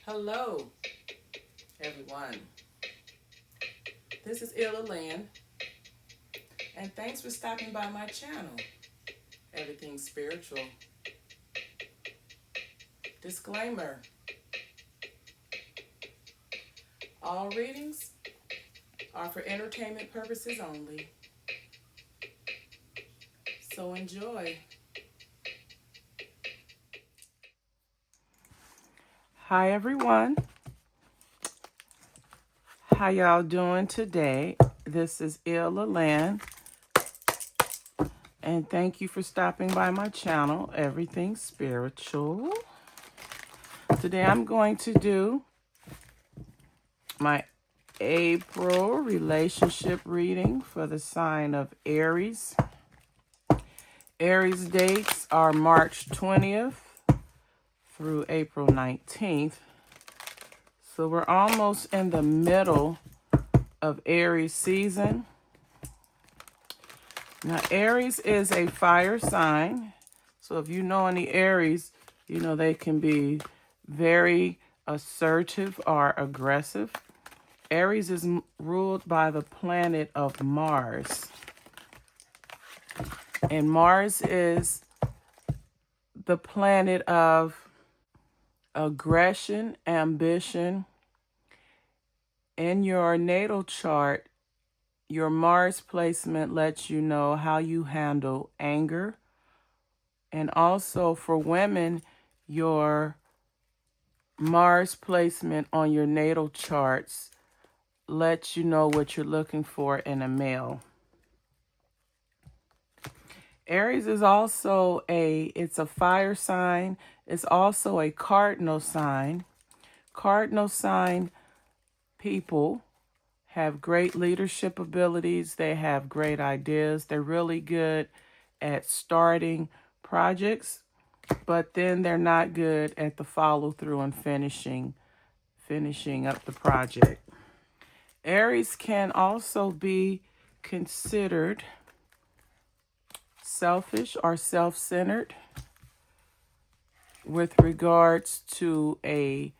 Hello, everyone. This is Illa Lynn, and thanks for stopping by my channel, Everything Spiritual. Disclaimer: all readings are for entertainment purposes only, so enjoy. Hi, everyone. How y'all doing today? This is Illa Lynn, and thank you for stopping by my channel, Everything Spiritual. Today I'm going to do my April relationship reading for the sign of Aries. Aries dates are March 20th through April 19th. So we're almost in the middle of Aries season. Now, Aries is a fire sign. So if you know any Aries, you know they can be very assertive or aggressive. Aries is ruled by the planet of Mars. And Mars is the planet of aggression, ambition. In your natal chart, your Mars placement lets you know how you handle anger. And also for women, your Mars placement on your natal charts lets you know what you're looking for in a male. Aries is also it's a fire sign. It's also a cardinal sign. Cardinal sign people have great leadership abilities. They have great ideas. They're really good at starting projects, but then they're not good at the follow through and finishing up the project. Aries can also be considered selfish or self-centered with regards to a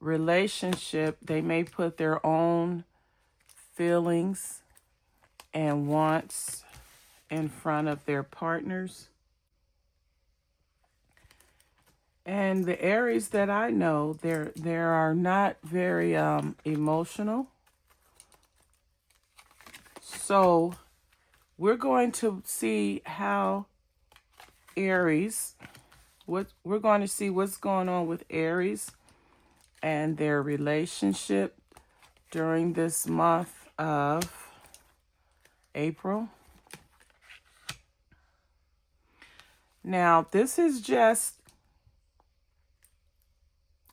relationship. They may put their own feelings and wants in front of their partners. And the Aries that I know, they are not very emotional. So we're going to see how Aries, we're going to see what's going on with Aries and their relationship during this month of April. Now, this is just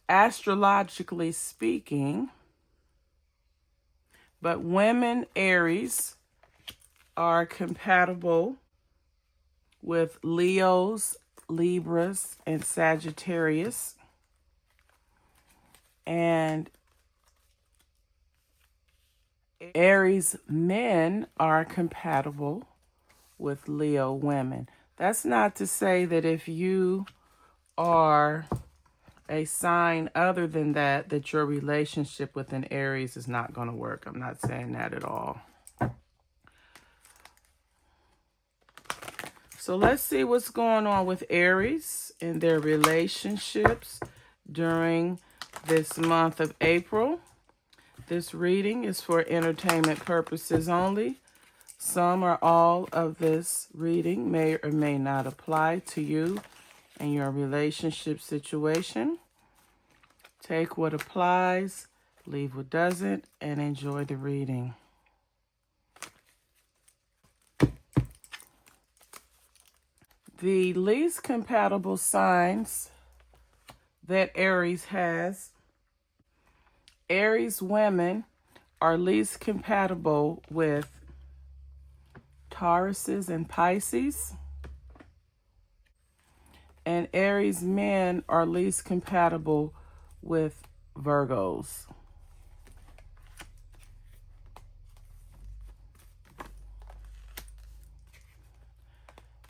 astrologically speaking, but women Aries are compatible with Leos, Libras, and Sagittarius. And Aries men are compatible with Leo women. That's not to say that if you are a sign other than that, that your relationship with an Aries is not going to work. I'm not saying that at all. So let's see what's going on with Aries and their relationships during this month of April. This reading is for entertainment purposes only. Some or all of this reading may or may not apply to you and your relationship situation. Take what applies, leave what doesn't, and enjoy the reading. The least compatible signs that Aries has. Aries women are least compatible with Tauruses and Pisces. And Aries men are least compatible with Virgos.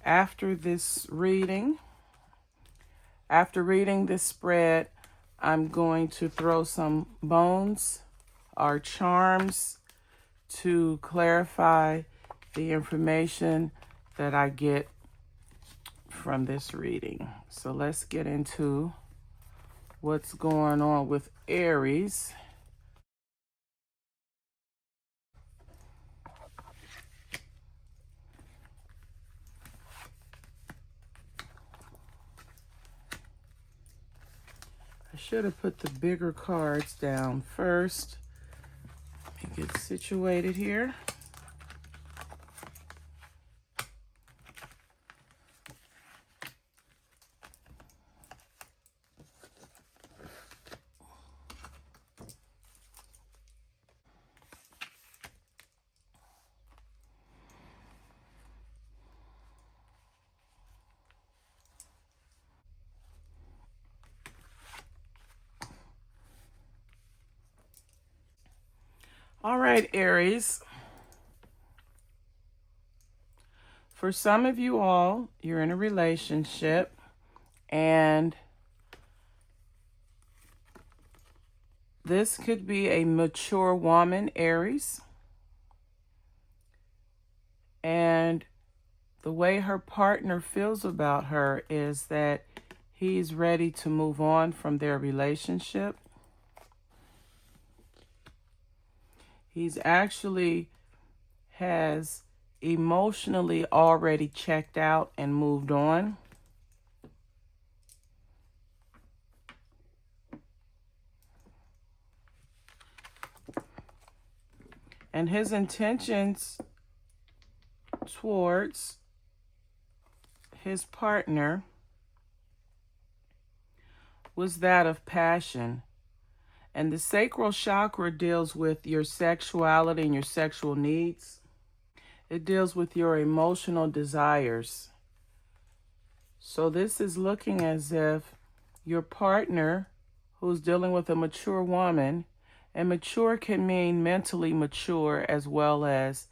After reading this spread, I'm going to throw some bones or charms to clarify the information that I get from this reading. So let's get into what's going on with Aries. I should have put the bigger cards down first. Let me get situated here. All right, Aries. For some of you all, you're in a relationship and this could be a mature woman, Aries. And the way her partner feels about her is that he's ready to move on from their relationship. He's actually has emotionally already checked out and moved on. And his intentions towards his partner was that of passion. And the sacral chakra deals with your sexuality and your sexual needs. It deals with your emotional desires. So this is looking as if your partner, who's dealing with a mature woman, and mature can mean mentally mature as well as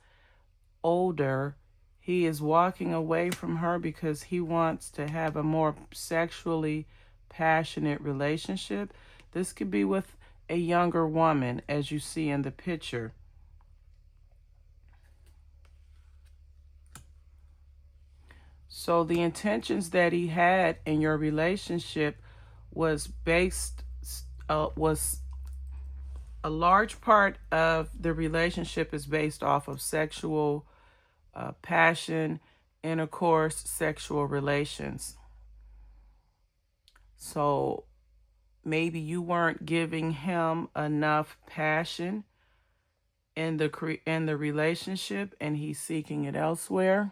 older, he is walking away from her because he wants to have a more sexually passionate relationship. This could be with a younger woman, as you see in the picture. So the intentions that he had in your relationship was a large part of the relationship is based off of sexual passion, intercourse, sexual relations. So maybe you weren't giving him enough passion in the relationship and he's seeking it elsewhere.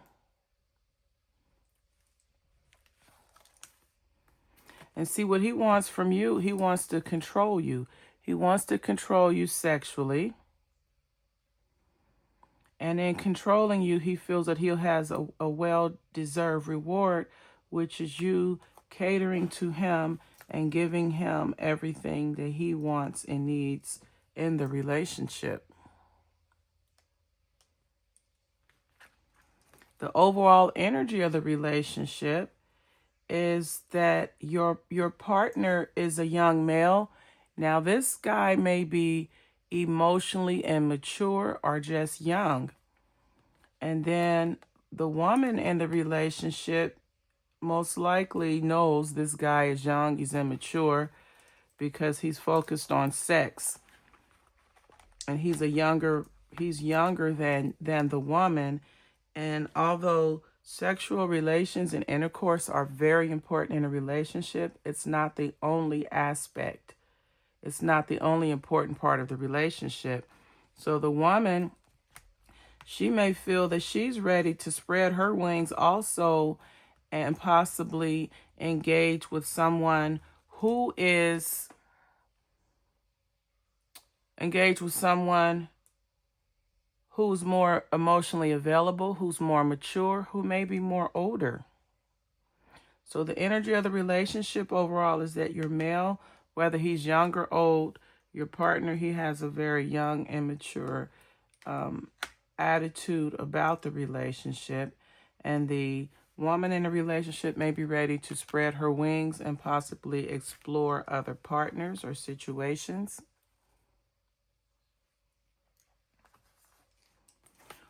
And see what he wants from you. He wants to control you. He wants to control you sexually. And in controlling you, he feels that he has a well-deserved reward, which is you catering to him and giving him everything that he wants and needs in the relationship. The overall energy of the relationship is that your partner is a young male. Now, this guy may be emotionally immature or just young. And then the woman in the relationship most likely knows this guy is young, he's immature, because he's focused on sex. And he's younger than the woman. And although sexual relations and intercourse are very important in a relationship, it's not the only aspect. It's not the only important part of the relationship. So the woman, she may feel that she's ready to spread her wings also and possibly engage with someone who is who's more emotionally available, who's more mature, who may be more older. So the energy of the relationship overall is that your male, whether he's young or old, your partner, he has a very young, immature attitude about the relationship. And the Woman in a relationship may be ready to spread her wings and possibly explore other partners or situations.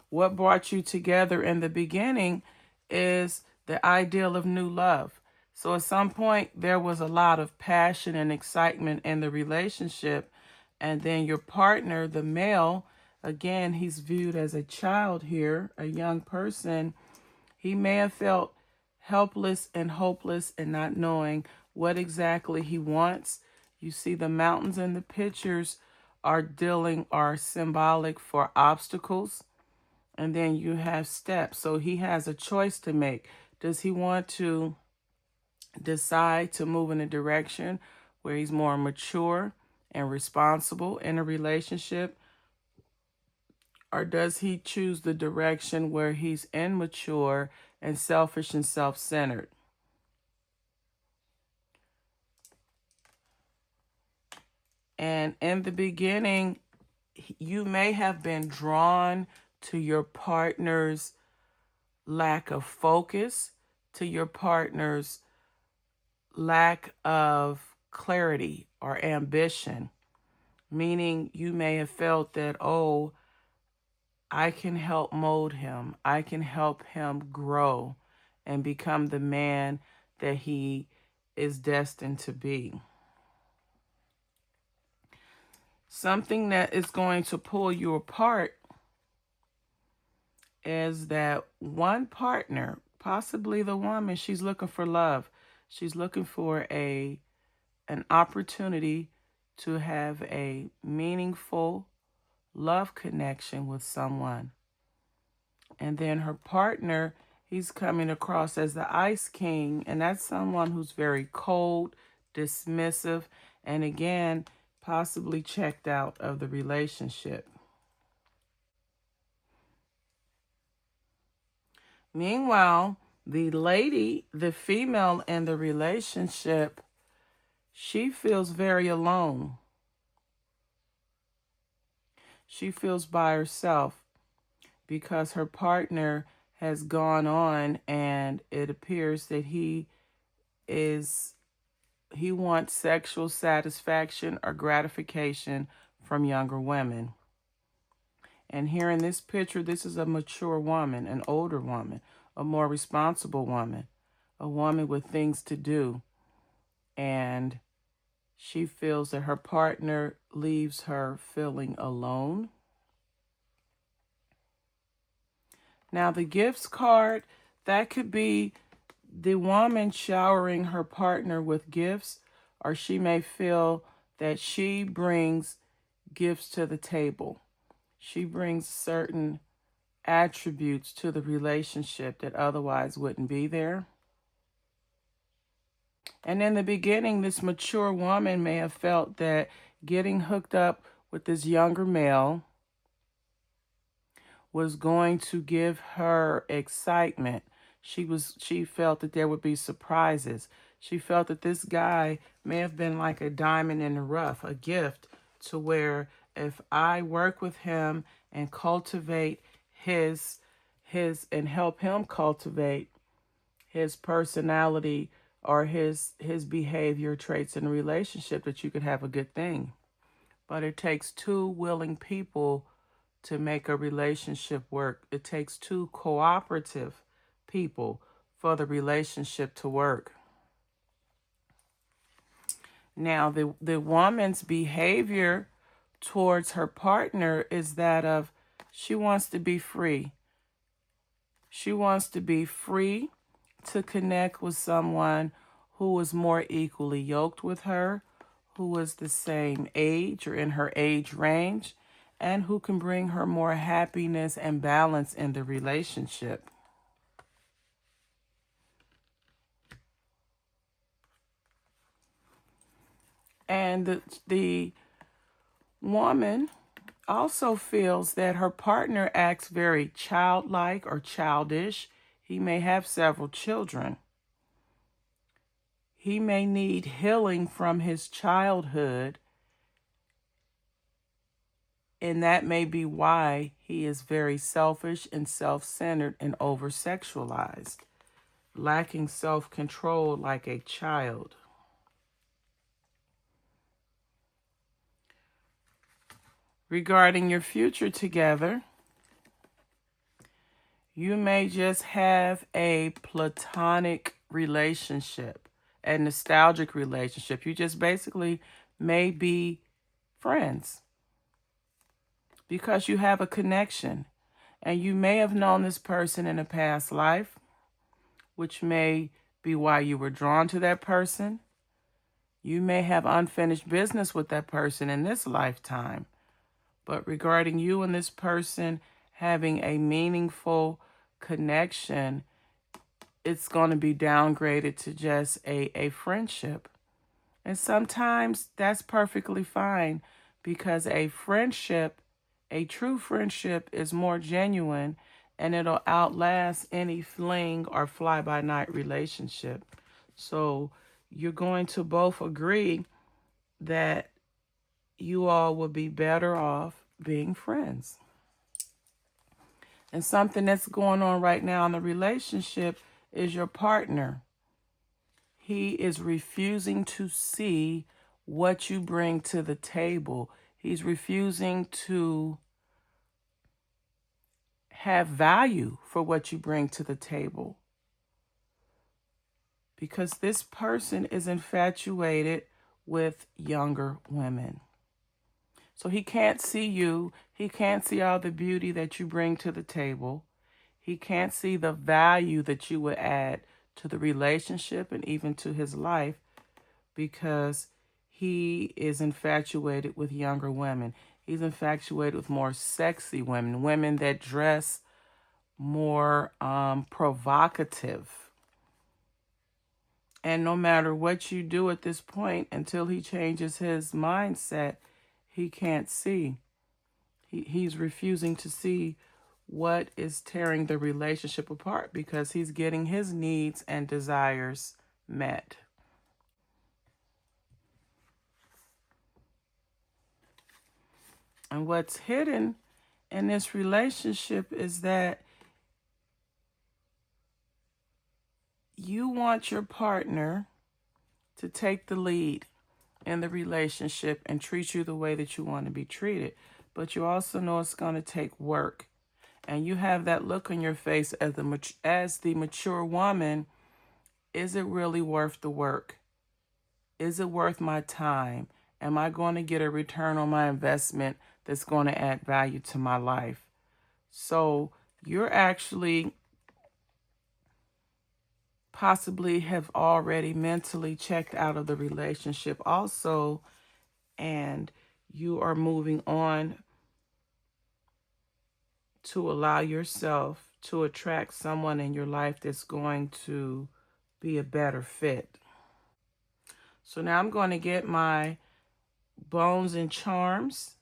What brought you together in the beginning is the ideal of new love. So at some point, there was a lot of passion and excitement in the relationship. And then your partner, the male, again, he's viewed as a child here, a young person. He may have felt helpless and hopeless and not knowing what exactly he wants. You see, the mountains in the pictures are symbolic for obstacles. And then you have steps. So he has a choice to make. Does he want to decide to move in a direction where he's more mature and responsible in a relationship? Or does he choose the direction where he's immature and selfish and self-centered? And in the beginning, you may have been drawn to your partner's lack of focus, to your partner's lack of clarity or ambition, meaning you may have felt that, oh, I can help mold him. I can help him grow and become the man that he is destined to be. Something that is going to pull you apart is that one partner, possibly the woman, she's looking for love. She's looking for an opportunity to have a meaningful love connection with someone. And then her partner, he's coming across as the Ice King, and that's someone who's very cold, dismissive, and again, possibly checked out of the relationship. Meanwhile, the lady, the female in the relationship, she feels very alone. She feels by herself because her partner has gone on, and it appears that he wants sexual satisfaction or gratification from younger women. And here in this picture, this is a mature woman, an older woman, a more responsible woman, a woman with things to do. And she feels that her partner leaves her feeling alone. Now, the gifts card, that could be the woman showering her partner with gifts, or she may feel that she brings gifts to the table. She brings certain attributes to the relationship that otherwise wouldn't be there. And in the beginning, this mature woman may have felt that getting hooked up with this younger male was going to give her excitement. She felt that there would be surprises. She felt that this guy may have been like a diamond in the rough, a gift, to where if I work with him and cultivate his and help him cultivate his personality or his behavior traits in a relationship, that you could have a good thing. But it takes two willing people to make a relationship work. It takes two cooperative people for the relationship to work. Now, the woman's behavior towards her partner is that of she wants to be free. She wants to be free to connect with someone who is more equally yoked with her, who is the same age or in her age range, and who can bring her more happiness and balance in the relationship. And the woman also feels that her partner acts very childlike or childish. He may have several children. He may need healing from his childhood, and that may be why he is very selfish and self-centered and over-sexualized. lacking self-control like a child. Regarding your future together, you may just have a platonic relationship, a nostalgic relationship. You just basically may be friends because you have a connection. And you may have known this person in a past life, which may be why you were drawn to that person. You may have unfinished business with that person in this lifetime. But regarding you and this person having a meaningful connection, it's going to be downgraded to just a friendship. And sometimes that's perfectly fine because a friendship, a true friendship, is more genuine and it'll outlast any fling or fly-by-night relationship. So you're going to both agree that you all will be better off being friends. And something that's going on right now in the relationship is your partner. He is refusing to see what you bring to the table. He's refusing to have value for what you bring to the table. Because this person is infatuated with younger women. So he can't see you. He can't see all the beauty that you bring to the table. He can't see the value that you would add to the relationship and even to his life because he is infatuated with younger women. He's infatuated with more sexy women, women that dress more provocative. And no matter what you do at this point, until he changes his mindset, he can't see. He's refusing to see what is tearing the relationship apart because he's getting his needs and desires met. And what's hidden in this relationship is that you want your partner to take the lead in the relationship and treat you the way that you want to be treated. But you also know it's going to take work. And you have that look on your face as the mature woman. Is it really worth the work? Is it worth my time? Am I going to get a return on my investment that's going to add value to my life? So you're actually possibly have already mentally checked out of the relationship also, and you are moving on to allow yourself to attract someone in your life that's going to be a better fit. So now I'm going to get my bones and charms.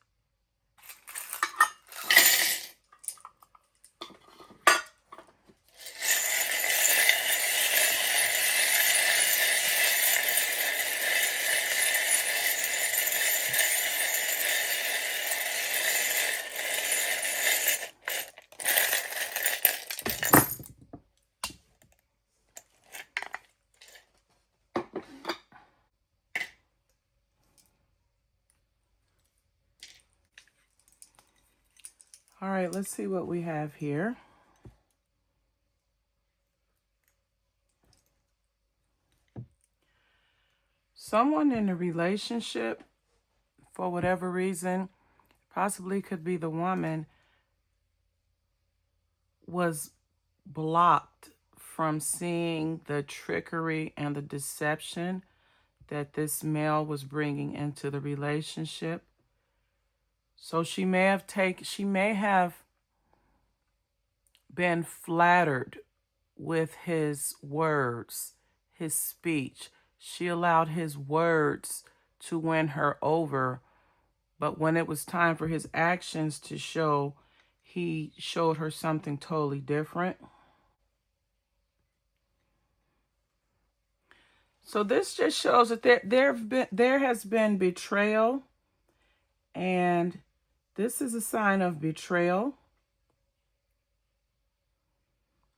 All right, let's see what we have here. Someone in a relationship, for whatever reason, possibly could be the woman, was blocked from seeing the trickery and the deception that this male was bringing into the relationship. So she may have been flattered with his words, his speech. She allowed his words to win her over. But when it was time for his actions to show, he showed her something totally different. So this just shows that there has been betrayal, and this is a sign of betrayal.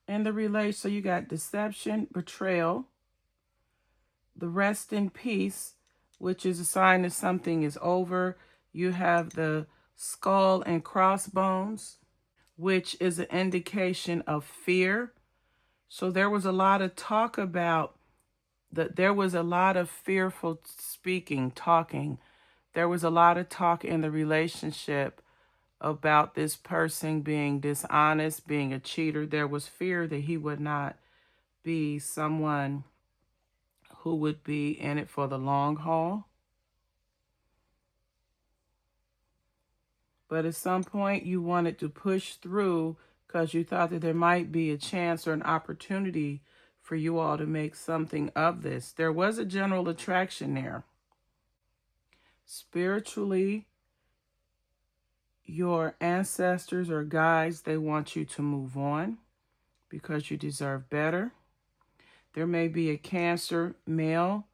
in the relation. So you got deception, betrayal, the rest in peace, which is a sign that something is over. You have the skull and crossbones, which is an indication of fear. So there was a lot of talk about that. There was a lot of fearful speaking, talking. There was a lot of talk in the relationship about this person being dishonest, being a cheater. There was fear that he would not be someone who would be in it for the long haul. But at some point you wanted to push through because you thought that there might be a chance or an opportunity for you all to make something of this. There was a general attraction there. Spiritually, your ancestors or guides, they want you to move on because you deserve better. There may be a Cancer male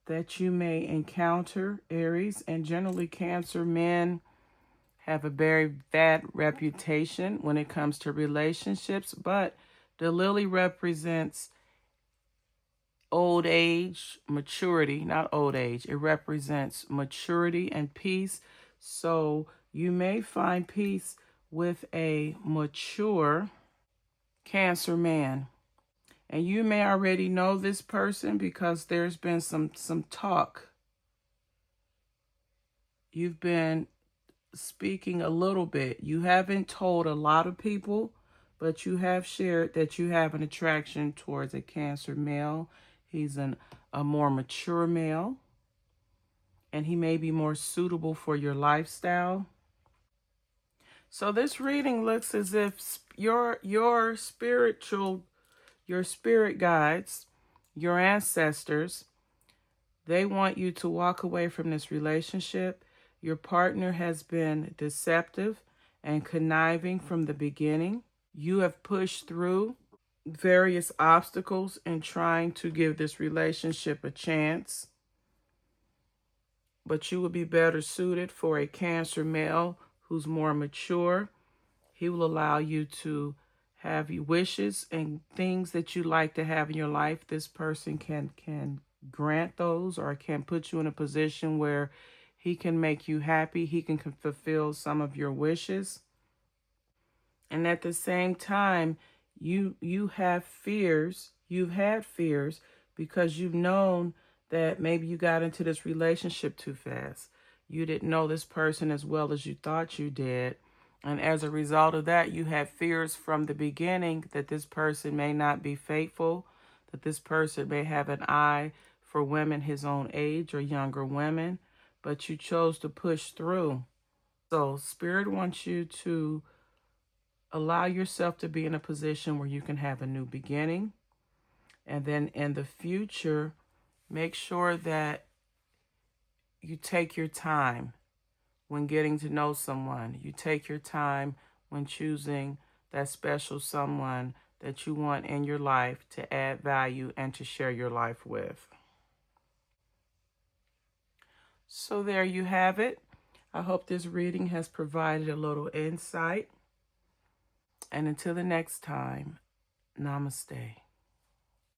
that you may encounter, Aries, and generally Cancer men have a very bad reputation when it comes to relationships, but the lily represents old age, maturity, not old age. It represents maturity and peace. So you may find peace with a mature Cancer man. And you may already know this person because there's been some talk. You've been speaking a little bit. You haven't told a lot of people, but you have shared that you have an attraction towards a Cancer male. He's a more mature male, and he may be more suitable for your lifestyle. So this reading looks as if your spirit guides, your ancestors, they want you to walk away from this relationship. Your partner has been deceptive and conniving from the beginning. You have pushed through various obstacles in trying to give this relationship a chance. But you will be better suited for a Cancer male who's more mature. He will allow you to have your wishes and things that you like to have in your life. This person can grant those or can put you in a position where he can make you happy. He can fulfill some of your wishes. And at the same time, you have fears. You've had fears because you've known that maybe you got into this relationship too fast. You didn't know this person as well as you thought you did. And as a result of that, you had fears from the beginning that this person may not be faithful, that this person may have an eye for women his own age or younger women, but you chose to push through. So Spirit wants you to allow yourself to be in a position where you can have a new beginning. And then in the future, make sure that you take your time when getting to know someone. You take your time when choosing that special someone that you want in your life to add value and to share your life with. So there you have it. I hope this reading has provided a little insight. And until the next time, namaste.